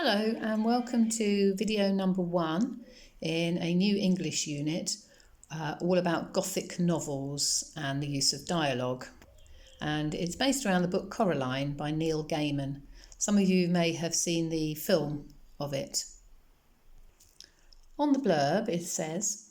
Hello and welcome to video number 1 in a new English unit all about Gothic novels and the use of dialogue. And it's based around the book Coraline by Neil Gaiman. Some of you may have seen the film of it. On the blurb it says,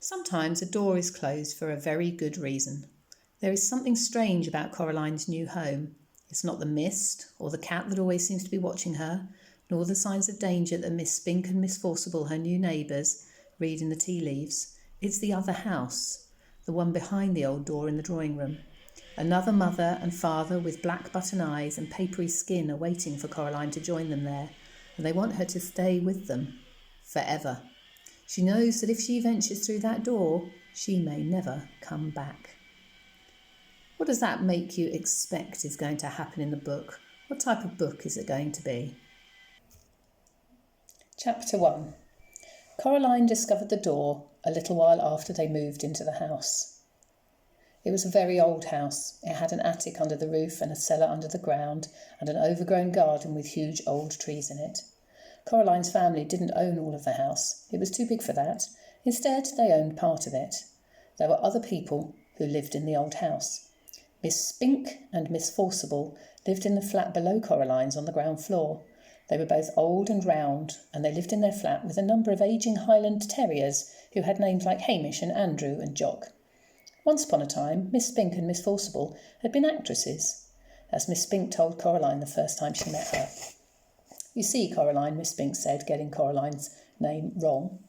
"Sometimes a door is closed for a very good reason. There is something strange about Coraline's new home. It's not the mist or the cat that always seems to be watching her, nor the signs of danger that Miss Spink and Miss Forcible, her new neighbours, read in the tea leaves. It's the other house, the one behind the old door in the drawing room. Another mother and father with black button eyes and papery skin are waiting for Coraline to join them there, and they want her to stay with them forever. She knows that if she ventures through that door, she may never come back." What does that make you expect is going to happen in the book? What type of book is it going to be? Chapter 1. Coraline discovered the door a little while after they moved into the house. It was a very old house. It had an attic under the roof and a cellar under the ground and an overgrown garden with huge old trees in it. Coraline's family didn't own all of the house. It was too big for that. Instead, they owned part of it. There were other people who lived in the old house. Miss Spink and Miss Forcible lived in the flat below Coraline's on the ground floor. They were both old and round, and they lived in their flat with a number of ageing Highland terriers who had names like Hamish and Andrew and Jock. Once upon a time, Miss Spink and Miss Forcible had been actresses, as Miss Spink told Coraline the first time she met her. "You see, Coraline," Miss Spink said, getting Coraline's name wrong.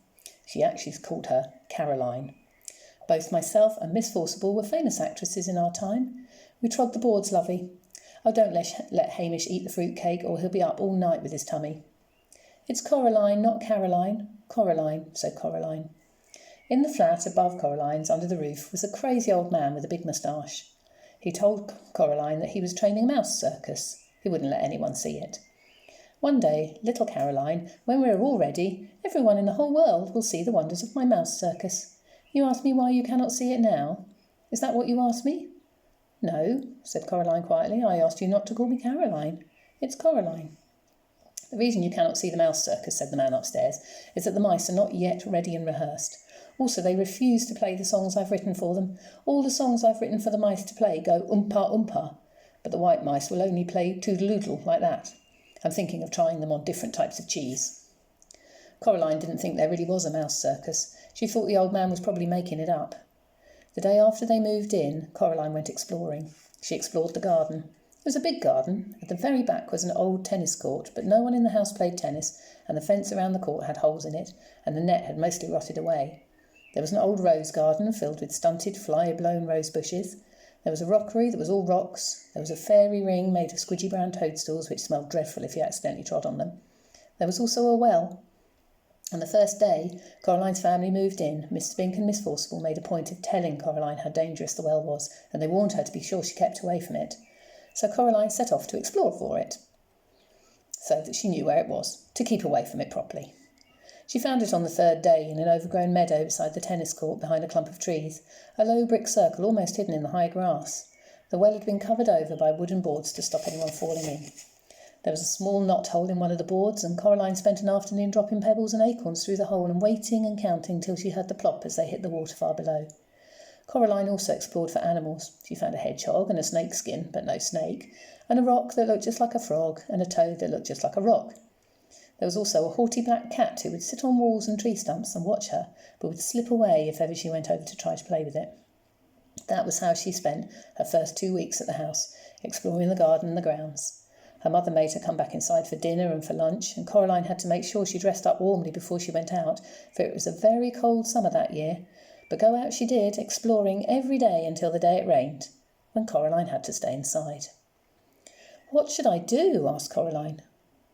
She actually called her Caroline. "Both myself and Miss Forcible were famous actresses in our time. We trod the boards, lovey. Oh, don't let Hamish eat the fruitcake or he'll be up all night with his tummy." "It's Coraline, not Caroline." "Coraline," said Coraline. In the flat above Coraline's, under the roof, was a crazy old man with a big moustache. He told Coraline that he was training a mouse circus. He wouldn't let anyone see it. "One day, little Caroline, when we're all ready, everyone in the whole world will see the wonders of my mouse circus. You ask me why you cannot see it now? Is that what you asked me?" "No," said Coraline quietly. "I asked you not to call me Caroline. It's Coraline." "The reason you cannot see the mouse circus," said the man upstairs, "is that the mice are not yet ready and rehearsed. Also, they refuse to play the songs I've written for them. All the songs I've written for the mice to play go oompa oompa, but the white mice will only play toodle-oodle like that. I'm thinking of trying them on different types of cheese." Coraline didn't think there really was a mouse circus. She thought the old man was probably making it up. The day after they moved in, Coraline went exploring. She explored the garden. It was a big garden. At the very back was an old tennis court, but no one in the house played tennis, and the fence around the court had holes in it, and the net had mostly rotted away. There was an old rose garden filled with stunted, fly-blown rose bushes. There was a rockery that was all rocks. There was a fairy ring made of squidgy brown toadstools, which smelled dreadful if you accidentally trod on them. There was also a well. On the first day Coraline's family moved in, Miss Spink and Miss Forcible made a point of telling Coraline how dangerous the well was, and they warned her to be sure she kept away from it. So Coraline set off to explore for it, so that she knew where it was, to keep away from it properly. She found it on the third day in an overgrown meadow beside the tennis court behind a clump of trees, a low brick circle almost hidden in the high grass. The well had been covered over by wooden boards to stop anyone falling in. There was a small knot-hole in one of the boards, and Coraline spent an afternoon dropping pebbles and acorns through the hole and waiting and counting till she heard the plop as they hit the water far below. Coraline also explored for animals. She found a hedgehog and a snake skin, but no snake, and a rock that looked just like a frog, and a toad that looked just like a rock. There was also a haughty black cat who would sit on walls and tree stumps and watch her, but would slip away if ever she went over to try to play with it. That was how she spent her first 2 weeks at the house, exploring the garden and the grounds. Her mother made her come back inside for dinner and for lunch, and Coraline had to make sure she dressed up warmly before she went out, for it was a very cold summer that year. But go out she did, exploring every day until the day it rained, when Coraline had to stay inside. "What should I do?" asked Coraline.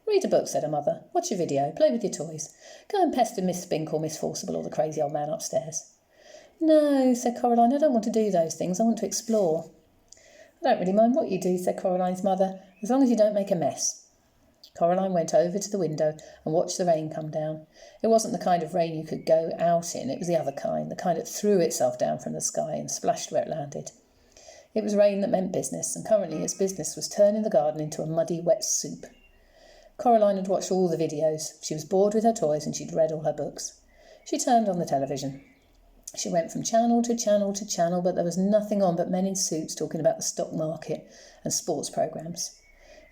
"Read a book," said her mother. "Watch a video. Play with your toys. Go and pester Miss Spink or Miss Forcible or the crazy old man upstairs." "No," said Coraline, "I don't want to do those things. I want to explore." "I don't really mind what you do," said Coraline's mother, "as long as you don't make a mess." Coraline went over to the window and watched the rain come down. It wasn't the kind of rain you could go out in. It was the other kind, the kind that threw itself down from the sky and splashed where it landed. It was rain that meant business, and currently its business was turning the garden into a muddy, wet soup. Coraline had watched all the videos. She was bored with her toys and she'd read all her books. She turned on the television. She went from channel to channel to channel, but there was nothing on but men in suits talking about the stock market and sports programmes.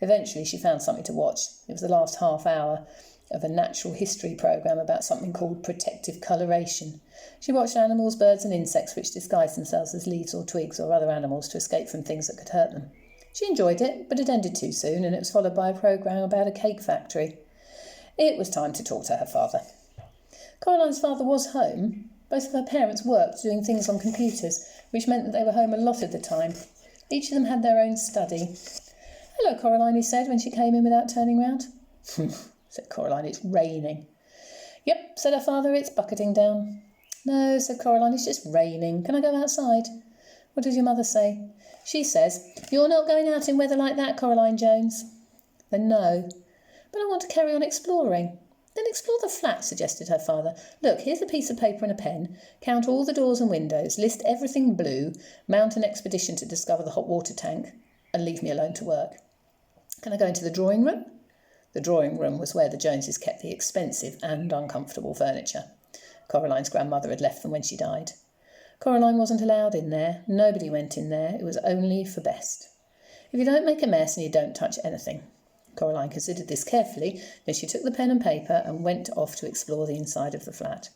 Eventually she found something to watch. It was the last half hour of a natural history programme about something called protective coloration. She watched animals, birds and insects which disguised themselves as leaves or twigs or other animals to escape from things that could hurt them. She enjoyed it, but it ended too soon, and it was followed by a programme about a cake factory. It was time to talk to her father. Coraline's father was home. Both of her parents worked doing things on computers, which meant that they were home a lot of the time. Each of them had their own study. "Hello, Coraline," he said when she came in without turning round. Said Coraline, "It's raining." "Yep," said her father, "it's bucketing down." "No," said Coraline, "it's just raining. Can I go outside?" "What does your mother say?" "She says, 'You're not going out in weather like that, Coraline Jones.'" "Then no." "But I want to carry on exploring." "Then explore the flat," suggested her father. "Look, here's a piece of paper and a pen. Count all the doors and windows, list everything blue, mount an expedition to discover the hot water tank, and leave me alone to work." "Can I go into the drawing room?" The drawing room was where the Joneses kept the expensive and uncomfortable furniture. Coraline's grandmother had left them when she died. Coraline wasn't allowed in there. Nobody went in there. It was only for best. "If you don't make a mess and you don't touch anything." Coraline considered this carefully, then she took the pen and paper and went off to explore the inside of the flat.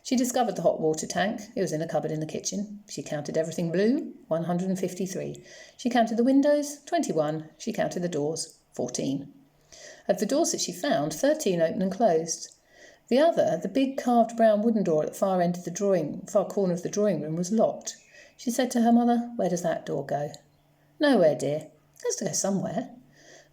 She discovered the hot water tank. It was in a cupboard in the kitchen. She counted everything blue, 153. She counted the windows, 21. She counted the doors, 14. Of the doors that she found, 13 opened and closed. The other, the big carved brown wooden door at the far corner of the drawing room, was locked. She said to her mother, "Where does that door go?" "Nowhere, dear." "It has to go somewhere."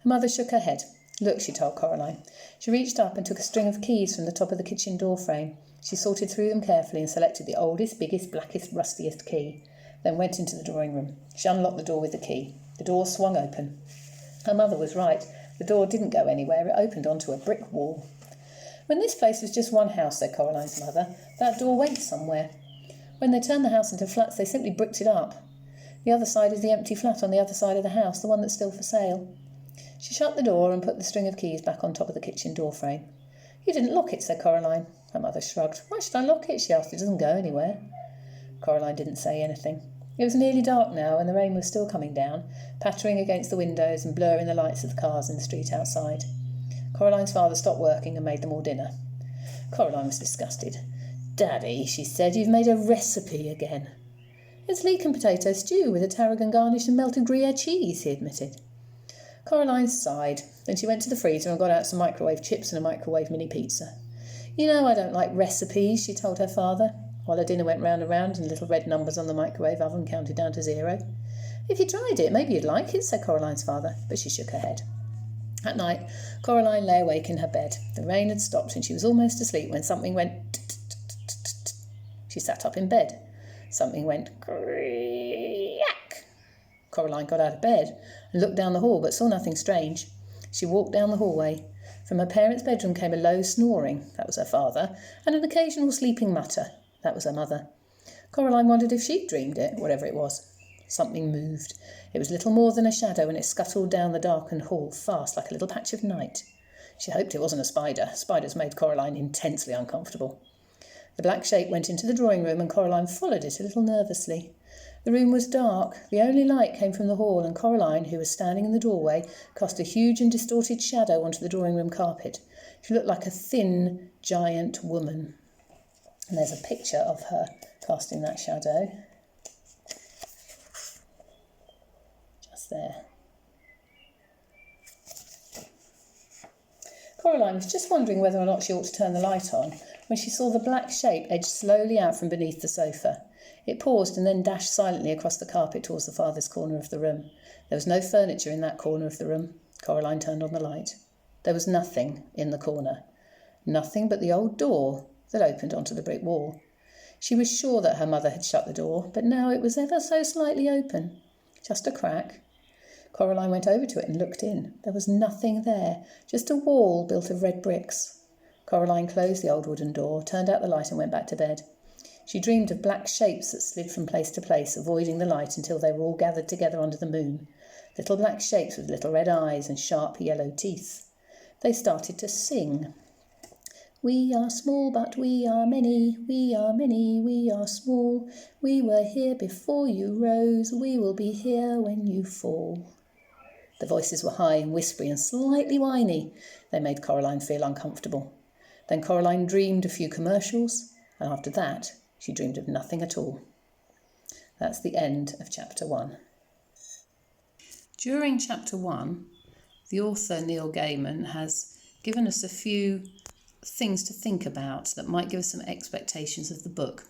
Her mother shook her head. "Look," she told Coraline. She reached up and took a string of keys from the top of the kitchen door frame. She sorted through them carefully and selected the oldest, biggest, blackest, rustiest key, then went into the drawing room. She unlocked the door with the key. The door swung open. Her mother was right. The door didn't go anywhere. It opened onto a brick wall. "When this place was just one house," said Coraline's mother, "that door went somewhere. When they turned the house into flats, they simply bricked it up. The other side is the empty flat on the other side of the house, the one that's still for sale." She shut the door and put the string of keys back on top of the kitchen door frame. "You didn't lock it," said Coraline. Her mother shrugged. "Why should I lock it?" she asked. "It doesn't go anywhere." Coraline didn't say anything. It was nearly dark now, and the rain was still coming down, pattering against the windows and blurring the lights of the cars in the street outside. Coraline's father stopped working and made them all dinner. Coraline was disgusted. "Daddy," she said, "you've made a recipe again." "It's leek and potato stew with a tarragon garnish and melted Gruyere cheese," he admitted. Coraline sighed. Then she went to the freezer and got out some microwave chips and a microwave mini pizza. "You know I don't like recipes," she told her father, while her dinner went round and round and little red numbers on the microwave oven counted down to 0. "If you tried it, maybe you'd like it," said Coraline's father, but she shook her head. At night, Coraline lay awake in her bed. The rain had stopped and she was almost asleep when something went tut-tut-tut-tut. She sat up in bed. Something went crack. Coraline got out of bed and looked down the hall but saw nothing strange. She walked down the hallway. From her parents' bedroom came a low snoring. That was her father. And an occasional sleeping mutter. That was her mother. Coraline wondered if she'd dreamed it, whatever it was. Something moved. It was little more than a shadow, and it scuttled down the darkened hall fast like a little patch of night. She hoped it wasn't a spider. Spiders made Coraline intensely uncomfortable. The black shape went into the drawing room, and Coraline followed it a little nervously. The room was dark. The only light came from the hall, and Coraline, who was standing in the doorway, cast a huge and distorted shadow onto the drawing room carpet. She looked like a thin, giant woman. And there's a picture of her casting that shadow. Just there. Coraline was just wondering whether or not she ought to turn the light on when she saw the black shape edge slowly out from beneath the sofa. It paused and then dashed silently across the carpet towards the farthest corner of the room. There was no furniture in that corner of the room. Coraline turned on the light. There was nothing in the corner. Nothing but the old door that opened onto the brick wall. She was sure that her mother had shut the door, but now it was ever so slightly open. Just a crack. Coraline went over to it and looked in. There was nothing there, just a wall built of red bricks. Coraline closed the old wooden door, turned out the light and went back to bed. She dreamed of black shapes that slid from place to place, avoiding the light until they were all gathered together under the moon. Little black shapes with little red eyes and sharp yellow teeth. they started to sing. We are small, but we are many. We are many, we are small. We were here before you rose. We will be here when you fall. The voices were high and whispery and slightly whiny. They made Coraline feel uncomfortable. Then Coraline dreamed a few commercials, and after that, she dreamed of nothing at all. That's the end of chapter 1. During chapter 1, the author Neil Gaiman has given us a few things to think about that might give us some expectations of the book.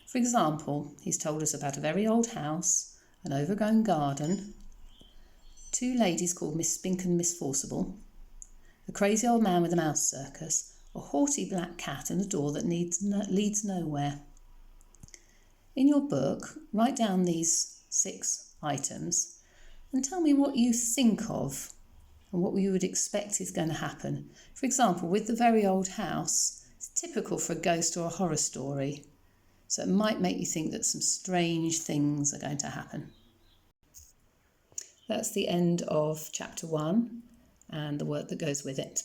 For example, he's told us about a very old house, an overgrown garden, 2 ladies called Miss Spink and Miss Forcible, a crazy old man with a mouse circus, a haughty black cat, and a door that leads nowhere. In your book, write down these 6 items and tell me what you think of and what you would expect is going to happen. For example, with the very old house, it's typical for a ghost or a horror story, so it might make you think that some strange things are going to happen. That's the end of chapter 1 and the work that goes with it.